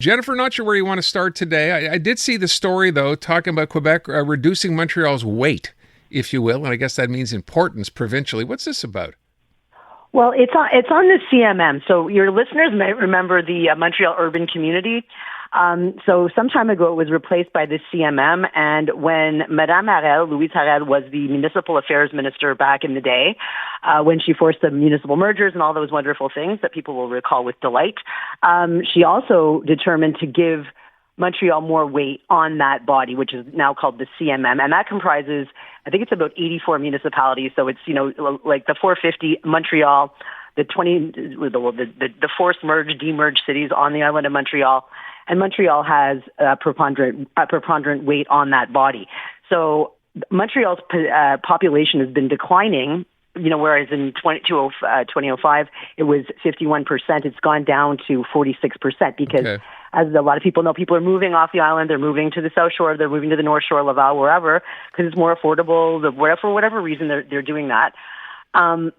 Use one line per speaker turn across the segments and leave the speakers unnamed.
Jennifer, not sure where you want to start today. I did see the story, though, talking about Quebec reducing Montreal's weight, if you will, and I guess that means importance provincially. What's this about?
Well, it's on the CMM. So your listeners may remember the Montreal Urban Community. So some time ago, it was replaced by the CMM. And when Madame Harel, Louise Harel, was the municipal affairs minister back in the day, when she forced the municipal mergers and all those wonderful things that people will recall with delight, she also determined to give Montreal more weight on that body, which is now called the CMM. And that comprises, I think it's about 84 municipalities. So it's, like the 450 Montreal, the 20, the forced merged, demerged cities on the island of Montreal. And Montreal has a preponderant weight on that body. So Montreal's population has been declining, whereas in 2005, it was 51%. It's gone down to 46% because, as a lot of people know, people are moving off the island. They're moving to the South Shore. They're moving to the North Shore, Laval, wherever, because it's more affordable. For whatever reason, they're doing that. And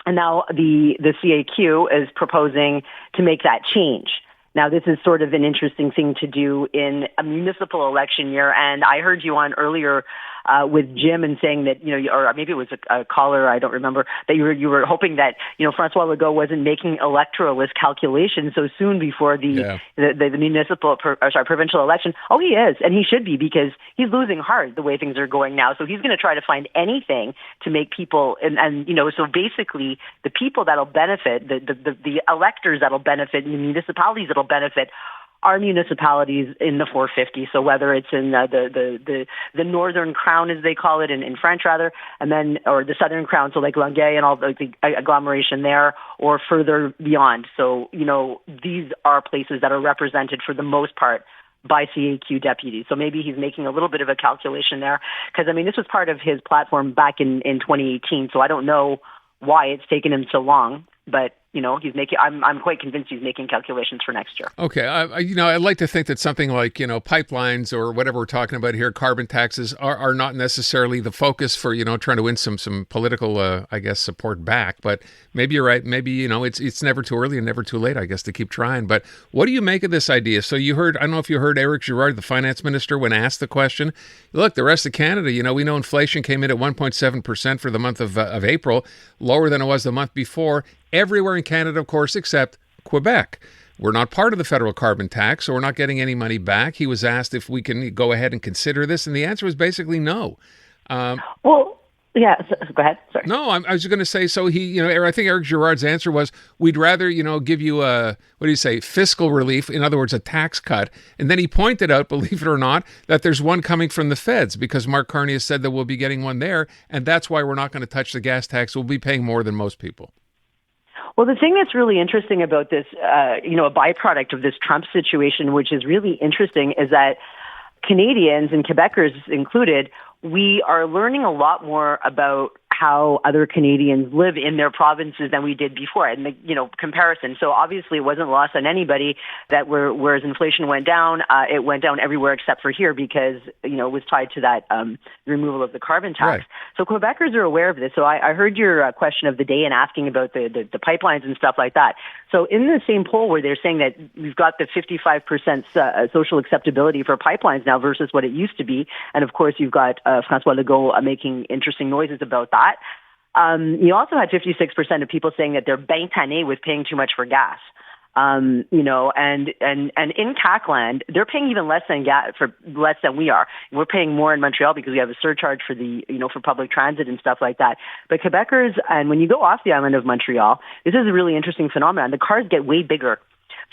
now the CAQ is proposing to make that change. Now, this is sort of an interesting thing to do in a municipal election year. And I heard you on earlier with Jim and saying that, or maybe it was a caller, I don't remember, that you were hoping that, Francois Legault wasn't making electoralist calculations so soon before the provincial election. Oh, he is. And he should be, because he's losing hard the way things are going now. So he's going to try to find anything to make people, so basically the people that'll benefit, the electors that'll benefit, and the municipalities that'll benefit are municipalities in the 450. So whether it's in the Northern Crown, as they call it in French, rather, and then, or the Southern Crown, so like Longueuil and all the agglomeration there, or further beyond. So, these are places that are represented for the most part by CAQ deputies. So maybe he's making a little bit of a calculation there, because, this was part of his platform back in 2018. So I don't know why it's taken him so long, but he's making. I'm quite convinced he's making calculations for next year.
Okay, I'd like to think that something like pipelines or whatever we're talking about here, carbon taxes, are not necessarily the focus for trying to win some political support back. But maybe you're right. Maybe it's never too early and never too late, I guess, to keep trying. But what do you make of this idea? So you heard, I don't know if you heard Eric Girard, the finance minister, when asked the question. Look, the rest of Canada, we know inflation came in at 1.7% for the month of April, lower than it was the month before. Everywhere in Canada, of course, except Quebec. We're not part of the federal carbon tax, so we're not getting any money back. He was asked if we can go ahead and consider this, and the answer was basically no.
Go ahead. Sorry.
No, I was going to say, so he, I think Eric Girard's answer was, we'd rather, give you fiscal relief, in other words, a tax cut. And then he pointed out, believe it or not, that there's one coming from the feds, because Mark Carney has said that we'll be getting one there, and that's why we're not going to touch the gas tax. We'll be paying more than most people.
Well, the thing that's really interesting about this, a byproduct of this Trump situation, which is really interesting, is that Canadians, and Quebecers included, we are learning a lot more about how other Canadians live in their provinces than we did before, and the comparison. So obviously, it wasn't lost on anybody that whereas inflation went down, it went down everywhere except for here, because it was tied to that removal of the carbon tax.
Right.
So Quebecers are aware of this. So I heard your question of the day and asking about the pipelines and stuff like that. So in the same poll where they're saying that we've got the 55% social acceptability for pipelines now versus what it used to be, and of course you've got Francois Legault making interesting noises about that. You also had 56% of people saying that they're bien tannés with paying too much for gas. And in CAC-land, they're paying even less than we are. We're paying more in Montreal because we have a surcharge for for public transit and stuff like that. But Quebecers, and when you go off the island of Montreal, this is a really interesting phenomenon. The cars get way bigger.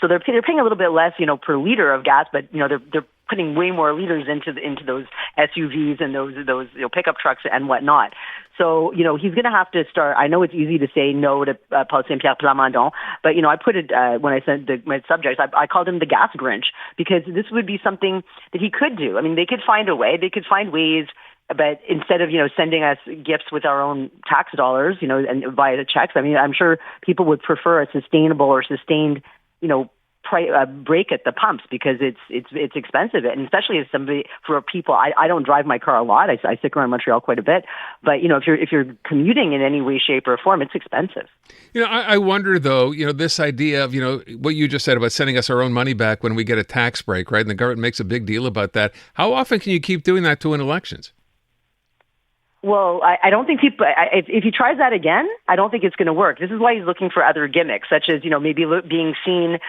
So they're paying a little bit less, per liter of gas, but they're putting way more liters into those SUVs and those pickup trucks and whatnot. So he's going to have to start. I know it's easy to say no to Paul Saint-Pierre Plamondon, but I put it when I sent my subjects. I called him the gas Grinch, because this would be something that he could do. I mean, they could find a way. They could find ways. But instead of, sending us gifts with our own tax dollars, and via the checks, I mean, I'm sure people would prefer a sustainable or sustained, break at the pumps because it's expensive, and especially as somebody for people. I don't drive my car a lot. I stick around Montreal quite a bit, but if you're commuting in any way, shape, or form, it's expensive.
I wonder though. This idea of what you just said about sending us our own money back when we get a tax break, right? And the government makes a big deal about that. How often can you keep doing that to win elections?
Well, I don't think people, if he tries that again, I don't think it's going to work. This is why he's looking for other gimmicks, such as, maybe being seen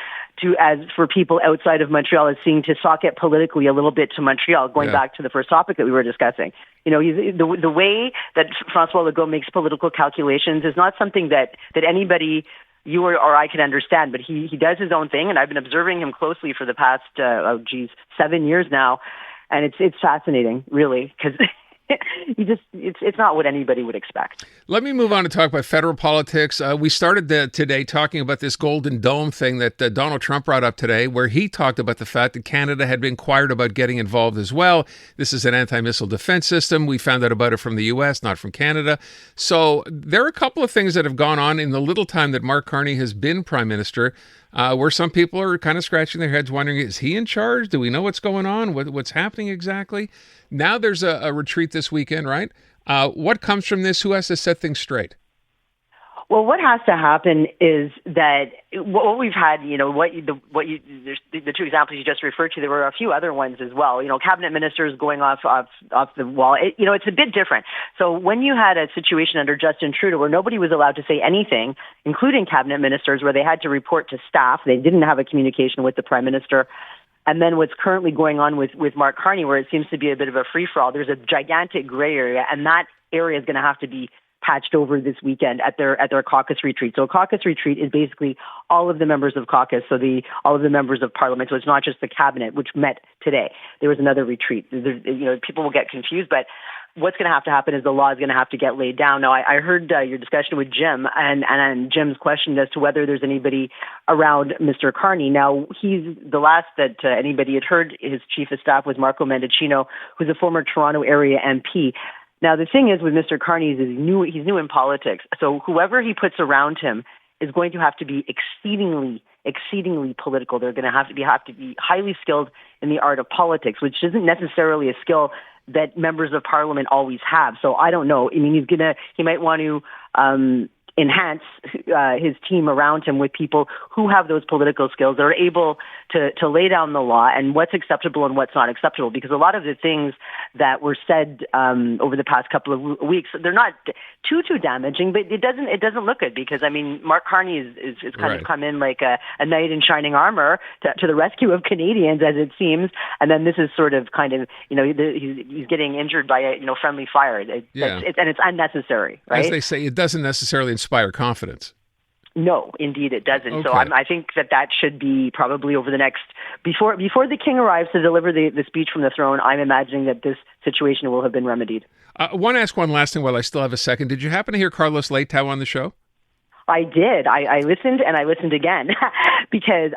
as for people outside of Montreal as seeing to socket politically a little bit to Montreal, going back to the first topic that we were discussing. The way that Francois Legault makes political calculations is not something that anybody, you or I, can understand, but he does his own thing, and I've been observing him closely for the past, 7 years now, and it's fascinating, really, because it's not what anybody would expect.
Let me move on to talk about federal politics. We started today talking about this Golden Dome thing that Donald Trump brought up today, where he talked about the fact that Canada had been inquired about getting involved as well. This is an anti-missile defense system. We found out about it from the U.S., not from Canada. So there are a couple of things that have gone on in the little time that Mark Carney has been Prime Minister, where some people are kind of scratching their heads wondering, is he in charge? Do we know what's going on? What's happening exactly? Now there's a retreat this weekend, right? What comes from this? Who has to set things straight?
Well, what has to happen is that what we've had, the two examples you just referred to, there were a few other ones as well. Cabinet ministers going off the wall. It's a bit different. So when you had a situation under Justin Trudeau where nobody was allowed to say anything, including cabinet ministers, where they had to report to staff, they didn't have a communication with the prime minister. And then what's currently going on with Mark Carney, where it seems to be a bit of a free-for-all, there's a gigantic gray area, and that area is going to have to be patched over this weekend at their caucus retreat. So a caucus retreat is basically all of the members of caucus, so all of the members of parliament. So it's not just the cabinet, which met today. There was another retreat. People will get confused, but what's going to have to happen is the law is going to have to get laid down. Now, I heard your discussion with Jim and Jim's question as to whether there's anybody around Mr. Carney. Now, he's the last that anybody had heard. His chief of staff was Marco Mendicino, who's a former Toronto area MP. Now, the thing is with Mr. Carney is he's new in politics. So whoever he puts around him is going to have to be exceedingly political. They're going to have to be highly skilled in the art of politics, which isn't necessarily a skill that members of parliament always have. So I don't know. I mean, he might want to enhance his team around him with people who have those political skills that are able to lay down the law and what's acceptable and what's not acceptable. Because a lot of the things that were said over the past couple of weeks, they're not too damaging, but it doesn't look good because, I mean, Mark Carney is kind of come in like a knight in shining armor to the rescue of Canadians, as it seems. And then this is sort of kind of, he's getting injured by a friendly fire. And it's unnecessary, right?
As they say, it doesn't necessarily inspire confidence.
No, indeed it doesn't.
Okay.
So I think that should be probably over the next, before the king arrives to deliver the speech from the throne, I'm imagining that this situation will have been remedied.
I want to ask one last thing while I still have a second. Did you happen to hear Carlos Leitao on the show?
I did. I listened and I listened again because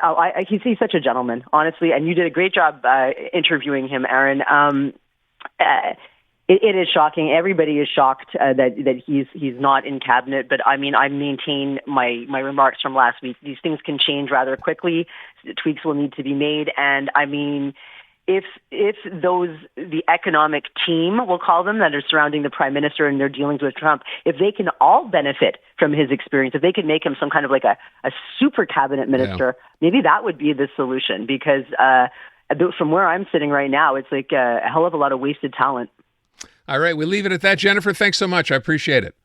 he's such a gentleman, honestly, and you did a great job interviewing him, Aaron. It is shocking. Everybody is shocked that he's not in cabinet. But I mean, I maintain my remarks from last week. These things can change rather quickly. Tweaks will need to be made. And I mean, if the economic team, we'll call them, that are surrounding the prime minister and their dealings with Trump, if they can all benefit from his experience, if they could make him some kind of like a super cabinet minister, maybe that would be the solution. Because from where I'm sitting right now, it's like a hell of a lot of wasted talent.
All right, we'll leave it at that. Jennifer, thanks so much. I appreciate it.